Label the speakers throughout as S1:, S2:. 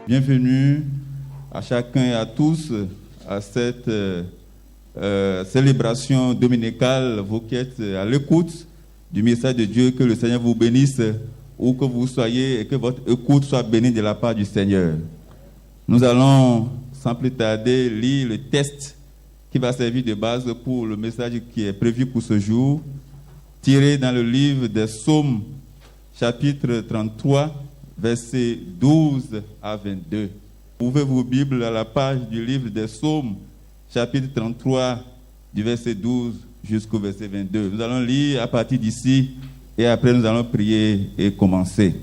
S1: Bienvenue à chacun et à tous à cette célébration dominicale, vous qui êtes à l'écoute du message de Dieu. Que le Seigneur vous bénisse où que vous soyez et que votre écoute soit bénie de la part du Seigneur. Nous allons sans plus tarder lire le texte qui va servir de base pour le message qui est prévu pour ce jour, tiré dans le livre des Psaumes, chapitre 33, versets 12 à 22. Ouvrez vos Bibles à la page du livre des Psaumes, chapitre 33, du verset 12 jusqu'au verset 22. Nous allons lire à partir d'ici et après nous allons prier et commencer.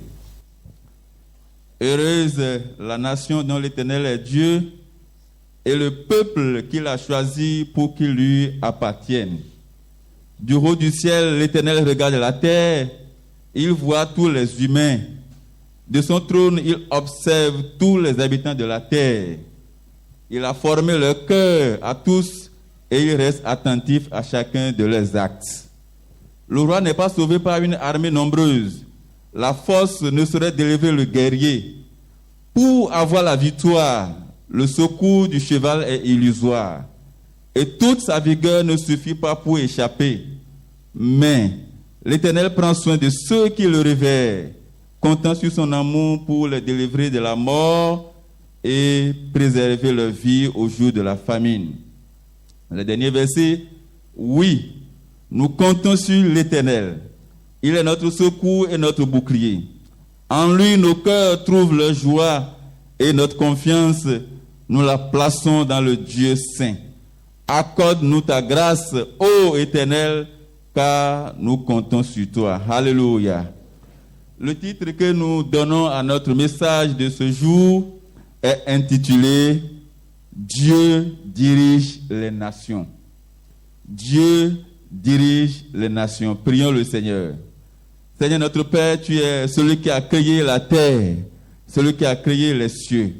S1: Heureuse la nation dont l'Éternel est Dieu et le peuple qu'il a choisi pour qu'il lui appartienne. Du haut du ciel, l'Éternel regarde la terre, il voit tous les humains. De son trône, il observe tous les habitants de la terre. Il a formé leur cœur à tous et il reste attentif à chacun de leurs actes. Le roi n'est pas sauvé par une armée nombreuse. La force ne saurait délivrer le guerrier. Pour avoir la victoire, le secours du cheval est illusoire. Et toute sa vigueur ne suffit pas pour échapper. Mais l'Éternel prend soin de ceux qui le révèrent, comptant sur son amour pour les délivrer de la mort et préserver leur vie au jour de la famine. Le dernier verset, oui, nous comptons sur l'Éternel. Il est notre secours et notre bouclier. En lui, nos cœurs trouvent leur joie et notre confiance, nous la plaçons dans le Dieu saint. Accorde-nous ta grâce, ô Éternel, car nous comptons sur toi. Alléluia. Le titre que nous donnons à notre message de ce jour est intitulé « Dieu dirige les nations ». Dieu dirige les nations. Prions le Seigneur. Seigneur notre Père, tu es celui qui a créé la terre, celui qui a créé les cieux,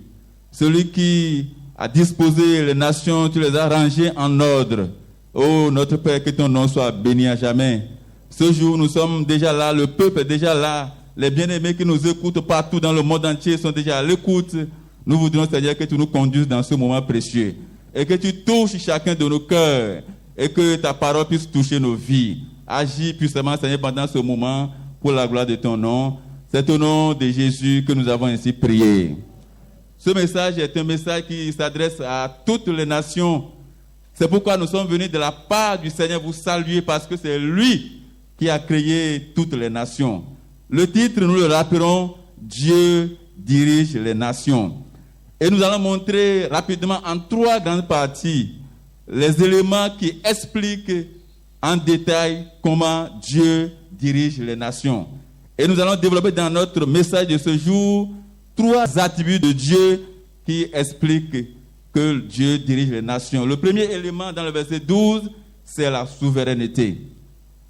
S1: celui qui a disposé les nations, tu les as rangées en ordre. Oh notre Père, que ton nom soit béni à jamais. Ce jour, nous sommes déjà là, le peuple est déjà là. Les bien-aimés qui nous écoutent partout dans le monde entier sont déjà à l'écoute. Nous voudrions, Seigneur, que tu nous conduises dans ce moment précieux et que tu touches chacun de nos cœurs et que ta parole puisse toucher nos vies. Agis puissamment, Seigneur, pendant ce moment pour la gloire de ton nom. C'est au nom de Jésus que nous avons ainsi prié. Ce message est un message qui s'adresse à toutes les nations. C'est pourquoi nous sommes venus de la part du Seigneur vous saluer, parce que c'est lui qui a créé toutes les nations. Le titre, nous le rappelons, Dieu dirige les nations. Et nous allons montrer rapidement en 3 grandes parties les éléments qui expliquent en détail comment Dieu dirige les nations. Et nous allons développer dans notre message de ce jour 3 attributs de Dieu qui expliquent que Dieu dirige les nations. Le premier élément dans le verset 12, c'est la souveraineté.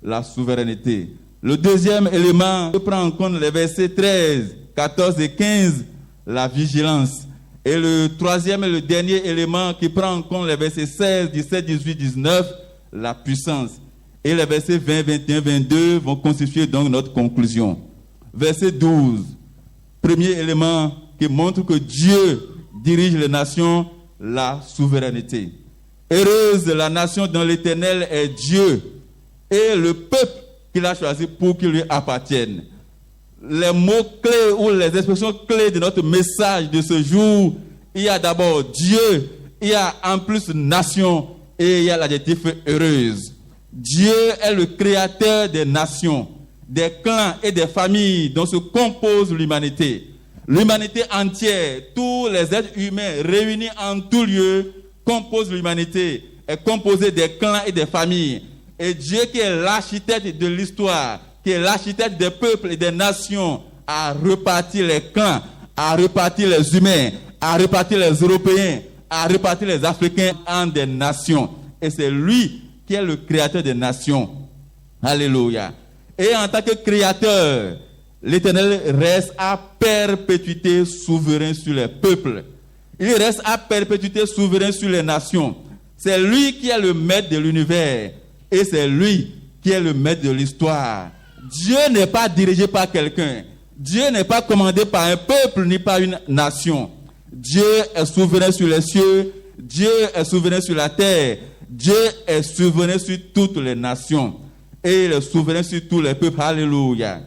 S1: La souveraineté. Le deuxième élément qui prend en compte les versets 13, 14 et 15, la vigilance. Et le troisième et le dernier élément qui prend en compte les versets 16, 17, 18, 19, la puissance. Et les versets 20, 21, 22 vont constituer donc notre conclusion. Verset 12, premier élément qui montre que Dieu dirige les nations, la souveraineté. Heureuse la nation dont l'Éternel est Dieu et le peuple qu'il a choisi pour qu'il lui appartienne. Les mots-clés ou les expressions clés de notre message de ce jour, il y a d'abord Dieu, il y a en plus nation et il y a l'adjectif heureuse. Dieu est le créateur des nations, des clans et des familles dont se compose l'humanité. L'humanité entière, tous les êtres humains réunis en tout lieu composent l'humanité, est composée des clans et des familles. Et Dieu qui est l'architecte de l'histoire, qui est l'architecte des peuples et des nations, a reparti les clans, a reparti les humains, a reparti les Européens, a reparti les Africains en des nations. Et c'est lui qui est le créateur des nations. Alléluia. Et en tant que créateur, l'Éternel reste à perpétuité souverain sur les peuples. Il reste à perpétuité souverain sur les nations. C'est lui qui est le maître de l'univers. Et c'est lui qui est le maître de l'histoire. Dieu n'est pas dirigé par quelqu'un. Dieu n'est pas commandé par un peuple ni par une nation. Dieu est souverain sur les cieux. Dieu est souverain sur la terre. Dieu est souverain sur toutes les nations. Et il est souverain sur tous les peuples. Alléluia.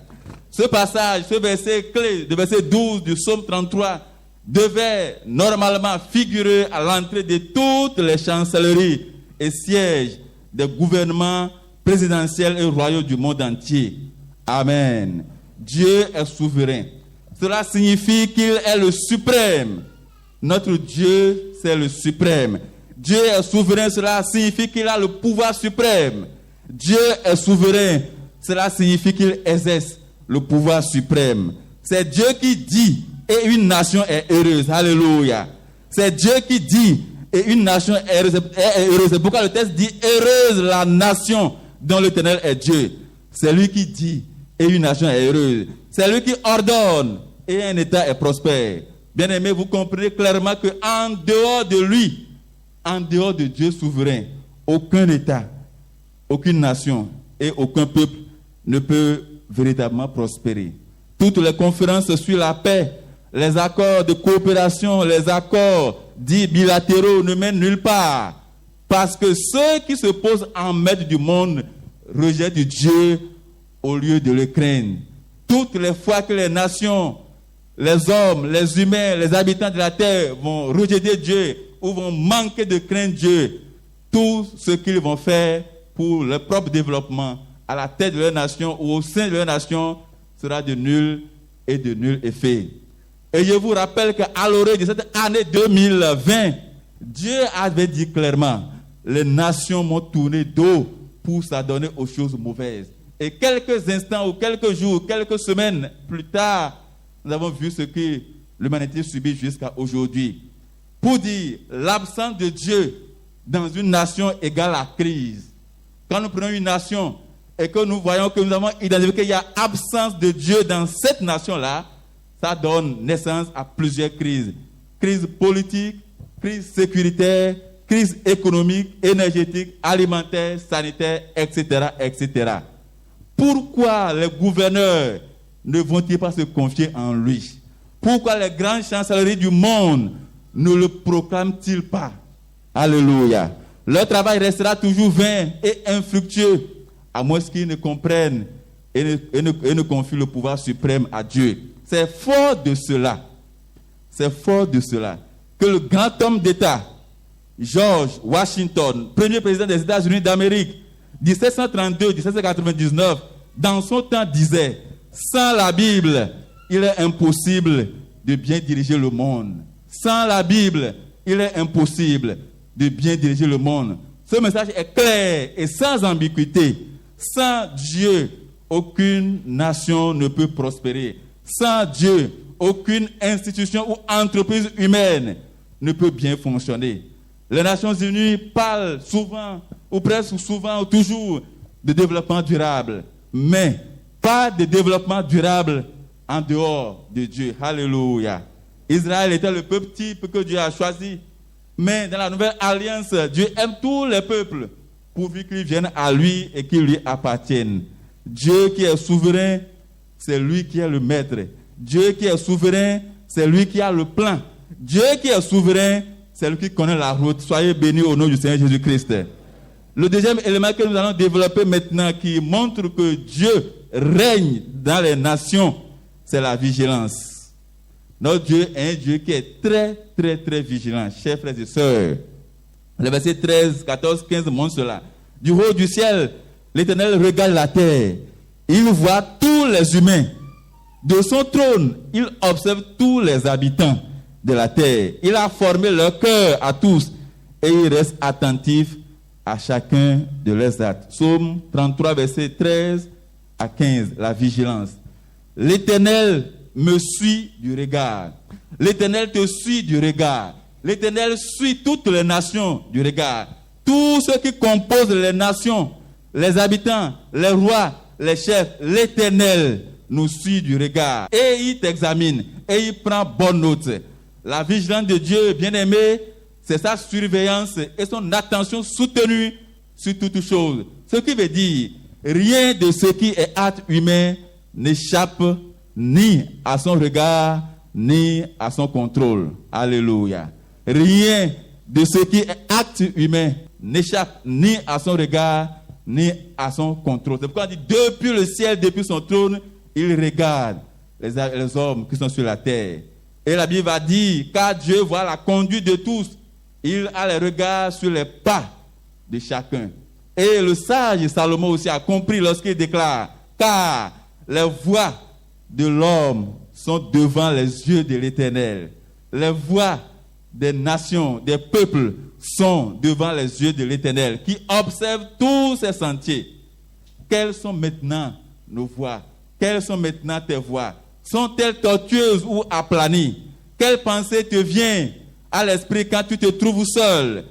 S1: Ce passage, ce verset clé, le verset 12 du psaume 33, devait normalement figurer à l'entrée de toutes les chancelleries et sièges des gouvernements présidentiels et royaux du monde entier. Amen. Dieu est souverain. Cela signifie qu'il est le suprême. Notre Dieu, c'est le suprême. Dieu est souverain, cela signifie qu'il a le pouvoir suprême. Dieu est souverain, cela signifie qu'il exerce le pouvoir suprême. C'est Dieu qui dit et une nation est heureuse. Alléluia. C'est Dieu qui dit et une nation est heureuse. C'est pourquoi le texte dit heureuse la nation dont l'Éternel est Dieu. C'est lui qui dit et une nation est heureuse. C'est lui qui ordonne et un État est prospère. Bien-aimés, vous comprenez clairement qu'en dehors de lui, en dehors de Dieu souverain, aucun État, aucune nation et aucun peuple ne peut véritablement prospérer. Toutes les conférences sur la paix, les accords de coopération, les accords dits bilatéraux ne mènent nulle part. Parce que ceux qui se posent en maître du monde rejettent Dieu au lieu de le craindre. Toutes les fois que les nations, les hommes, les humains, les habitants de la terre vont rejeter Dieu ou vont manquer de craindre Dieu, tout ce qu'ils vont faire pour leur propre développement à la tête de leur nation ou au sein de leur nation sera de nul et de nul effet. Et je vous rappelle qu'à l'orée de cette année 2020, Dieu avait dit clairement, les nations m'ont tourné dos pour s'adonner aux choses mauvaises. Et quelques instants ou quelques jours, quelques semaines plus tard, nous avons vu ce que l'humanité subit jusqu'à aujourd'hui. Pour dire l'absence de Dieu dans une nation égale à crise. Quand nous prenons une nation et que nous voyons que nous avons identifié qu'il y a absence de Dieu dans cette nation-là, ça donne naissance à plusieurs crises. Crise politique, crise sécuritaire, crise économique, énergétique, alimentaire, sanitaire, etc., etc. Pourquoi les gouverneurs ne vont-ils pas se confier en lui? Pourquoi les grandes chancelleries du monde ne le proclament-ils pas? Alléluia. Leur travail restera toujours vain et infructueux, à moins qu'ils ne comprennent et ne confient le pouvoir suprême à Dieu. C'est fort de cela que le grand homme d'État, George Washington, premier président des États-Unis d'Amérique, 1732-1799, dans son temps disait, sans la Bible, il est impossible de bien diriger le monde. Sans la Bible, il est impossible de bien diriger le monde. Ce message est clair et sans ambiguïté. Sans Dieu, aucune nation ne peut prospérer. Sans Dieu, aucune institution ou entreprise humaine ne peut bien fonctionner. Les Nations Unies parlent souvent, ou presque souvent, ou toujours, de développement durable. Mais pas de développement durable en dehors de Dieu. Alléluia. Israël était le peuple type que Dieu a choisi. Mais dans la nouvelle alliance, Dieu aime tous les peuples, pourvu qu'ils viennent à lui et qu'ils lui appartiennent. Dieu qui est souverain, c'est lui qui est le maître. Dieu qui est souverain, c'est lui qui a le plan. Dieu qui est souverain, c'est lui qui connaît la route. Soyez bénis au nom du Seigneur Jésus-Christ. Le deuxième élément que nous allons développer maintenant, qui montre que Dieu règne dans les nations, c'est la vigilance. Notre Dieu est un Dieu qui est très, très, très vigilant. Chers frères et sœurs, le verset 13, 14, 15 montre cela. Du haut du ciel, l'Éternel regarde la terre. Il voit tous les humains. De son trône, il observe tous les habitants de la terre. Il a formé leur cœur à tous et il reste attentif à chacun de leurs actes. Psaume 33, verset 13 à 15, la vigilance. L'Éternel me suit du regard. L'Éternel te suit du regard. L'Éternel suit toutes les nations du regard. Tous ceux qui composent les nations, les habitants, les rois, les chefs, l'Éternel nous suit du regard. Et il t'examine. Et il prend bonne note. La vigilance de Dieu, bien-aimé, c'est sa surveillance et son attention soutenue sur toutes choses. Ce qui veut dire, rien de ce qui est acte humain n'échappe ni à son regard, ni à son contrôle. Alléluia. Rien de ce qui est acte humain n'échappe ni à son regard, ni à son contrôle. C'est pourquoi on dit, depuis le ciel, depuis son trône, il regarde les hommes qui sont sur la terre. Et la Bible va dire, car Dieu voit la conduite de tous, il a les regards sur les pas de chacun. Et le sage Salomon aussi a compris lorsqu'il déclare, car les voies de l'homme sont devant les yeux de l'Éternel. Les voies des nations, des peuples sont devant les yeux de l'Éternel, qui observe tous ses sentiers. Quelles sont maintenant nos voies? Quelles sont maintenant tes voies? Sont-elles tortueuses ou aplanies? Quelle pensée te vient à l'esprit quand tu te trouves seul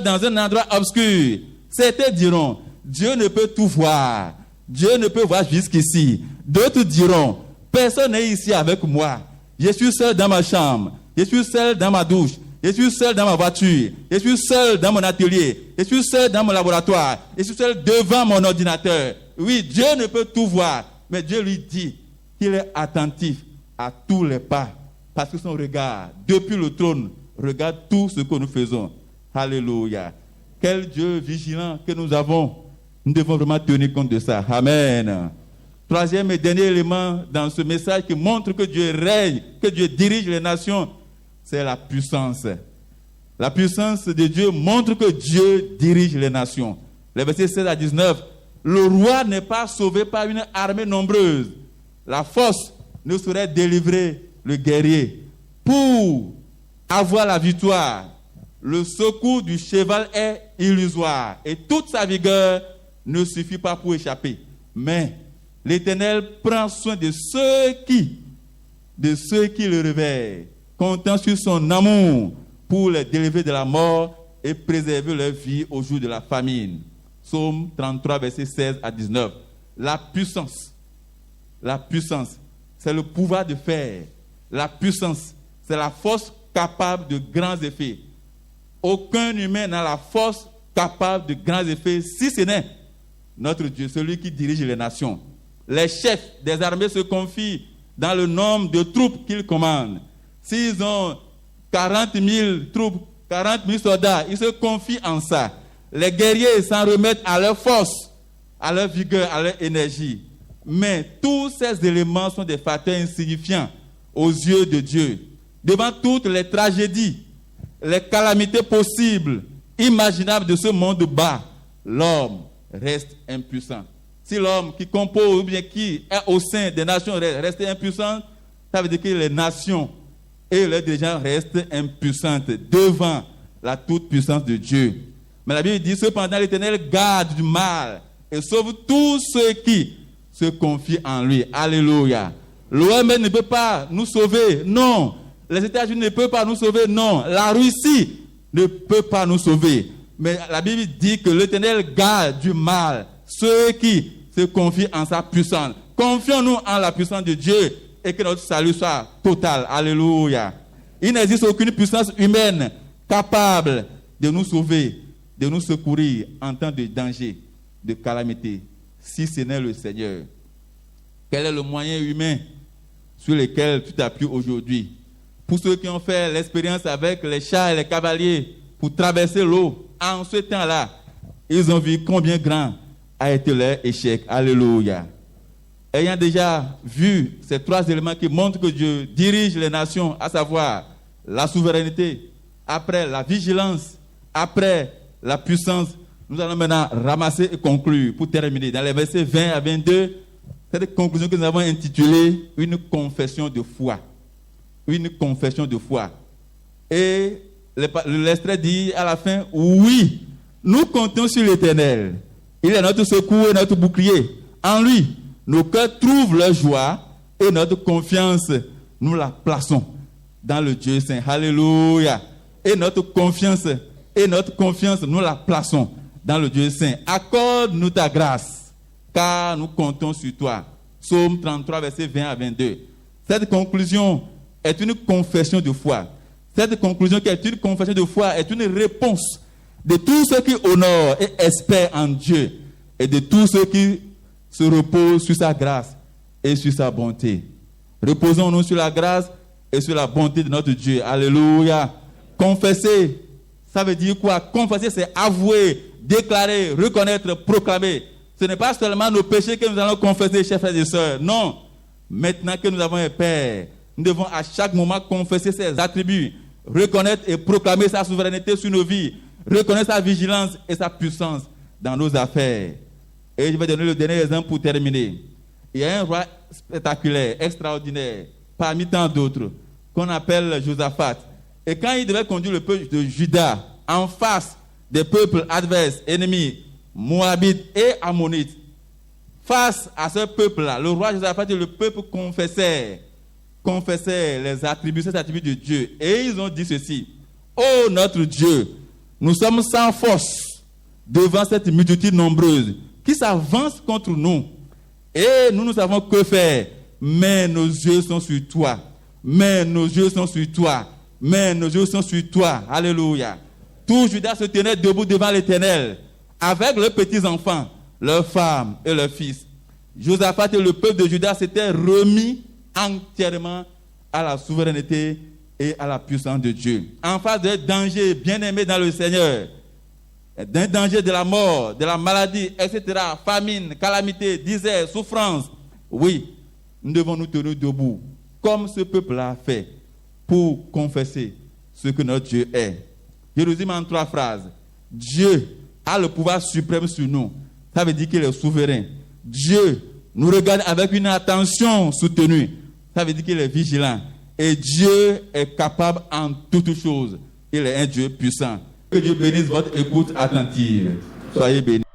S1: dans un endroit obscur? Certains diront, Dieu ne peut tout voir. Dieu ne peut voir jusqu'ici. D'autres diront, personne n'est ici avec moi. Je suis seul dans ma chambre. Je suis seul dans ma douche. Je suis seul dans ma voiture. Je suis seul dans mon atelier. Je suis seul dans mon laboratoire. Je suis seul devant mon ordinateur. Oui, Dieu ne peut tout voir. Mais Dieu lui dit qu'il est attentif à tous les pas. Parce que son regard, depuis le trône, regarde tout ce que nous faisons. Alléluia. Quel Dieu vigilant que nous avons. Nous devons vraiment tenir compte de ça. Amen. Troisième et dernier élément dans ce message qui montre que Dieu règne, que Dieu dirige les nations, c'est la puissance. La puissance de Dieu montre que Dieu dirige les nations. Les versets 16 à 19. Le roi n'est pas sauvé par une armée nombreuse. La force ne saurait délivrer le guerrier. Pour avoir la victoire, le secours du cheval est illusoire et toute sa vigueur ne suffit pas pour échapper. Mais l'Éternel prend soin de ceux qui le réveillent, comptant sur son amour pour les délivrer de la mort et préserver leur vie au jour de la famine. Psaume 33, versets 16 à 19. La puissance, c'est le pouvoir de faire. La puissance, c'est la force capable de grands effets. Aucun humain n'a la force capable de grands effets, si ce n'est notre Dieu, celui qui dirige les nations. Les chefs des armées se confient dans le nombre de troupes qu'ils commandent. S'ils ont 40 000 troupes, 40 000 soldats, ils se confient en ça. Les guerriers s'en remettent à leur force, à leur vigueur, à leur énergie. Mais tous ces éléments sont des facteurs insignifiants aux yeux de Dieu. Devant toutes les tragédies, les calamités possibles, imaginables de ce monde bas, l'homme reste impuissant. Si l'homme qui compose ou bien qui est au sein des nations reste impuissant, ça veut dire que les nations et leurs dirigeants restent impuissantes devant la toute-puissance de Dieu. Mais la Bible dit, cependant, l'Éternel garde du mal et sauve tous ceux qui se confient en lui. Alléluia. L'OMS ne peut pas nous sauver, non. Les États-Unis ne peuvent pas nous sauver, non. La Russie ne peut pas nous sauver. Mais la Bible dit que l'Éternel garde du mal ceux qui se confient en sa puissance. Confions-nous en la puissance de Dieu et que notre salut soit total. Alléluia. Il n'existe aucune puissance humaine capable de nous sauver, de nous secourir en temps de danger, de calamité, si ce n'est le Seigneur. Quel est le moyen humain sur lequel tu t'appuies aujourd'hui? Pour ceux qui ont fait l'expérience avec les chars et les cavaliers pour traverser l'eau, en ce temps-là, ils ont vu combien grand a été leur échec. Alléluia. Ayant déjà vu ces trois éléments qui montrent que Dieu dirige les nations, à savoir la souveraineté, après la vigilance, après la puissance, nous allons maintenant ramasser et conclure pour terminer. Dans les versets 20 à 22, cette conclusion que nous avons intitulée « Une confession de foi ». Une confession de foi. Et l'extrait dit à la fin, oui, nous comptons sur l'Éternel. Il est notre secours et notre bouclier. En lui, nos cœurs trouvent leur joie et notre confiance, nous la plaçons dans le Dieu Saint. Alléluia. Et notre confiance, nous la plaçons dans le Dieu Saint. Accorde-nous ta grâce, car nous comptons sur toi. Psaume 33, versets 20 à 22. Cette conclusion est une confession de foi. Cette conclusion qui est une confession de foi est une réponse de tous ceux qui honorent et espèrent en Dieu et de tous ceux qui se reposent sur sa grâce et sur sa bonté. Reposons-nous sur la grâce et sur la bonté de notre Dieu. Alléluia. Confesser, ça veut dire quoi? Confesser, c'est avouer, déclarer, reconnaître, proclamer. Ce n'est pas seulement nos péchés que nous allons confesser, chers frères et sœurs. Non. Maintenant que nous avons un Père, nous devons à chaque moment confesser ses attributs, reconnaître et proclamer sa souveraineté sur nos vies, reconnaître sa vigilance et sa puissance dans nos affaires. Et je vais donner le dernier exemple pour terminer. Il y a un roi spectaculaire, extraordinaire, parmi tant d'autres, qu'on appelle Josaphat. Et quand il devait conduire le peuple de Juda en face des peuples adverses, ennemis, Moabites et Ammonites, face à ce peuple-là, le roi Josaphat et le peuple confessaient les attributs, ces attributs de Dieu. Et ils ont dit ceci: ô notre Dieu, nous sommes sans force devant cette multitude nombreuse qui s'avance contre nous. Et nous ne savons que faire. Mais nos yeux sont sur toi. Mais nos yeux sont sur toi. Mais nos yeux sont sur toi. Alléluia. Tout Juda se tenait debout devant l'Éternel, avec leurs petits-enfants, leurs femmes et leurs fils. Josaphat et le peuple de Juda s'étaient remis entièrement à la souveraineté et à la puissance de Dieu. En face de dangers bien-aimés dans le Seigneur, d'un danger de la mort, de la maladie, etc., famine, calamité, disette, souffrance, oui, nous devons nous tenir debout, comme ce peuple-là a fait, pour confesser ce que notre Dieu est. Je résume en 3 phrases. Dieu a le pouvoir suprême sur nous. Ça veut dire qu'il est souverain. Dieu nous regarde avec une attention soutenue. Ça veut dire qu'il est vigilant. Et Dieu est capable en toutes choses. Il est un Dieu puissant. Que Dieu bénisse votre écoute attentive. Soyez bénis.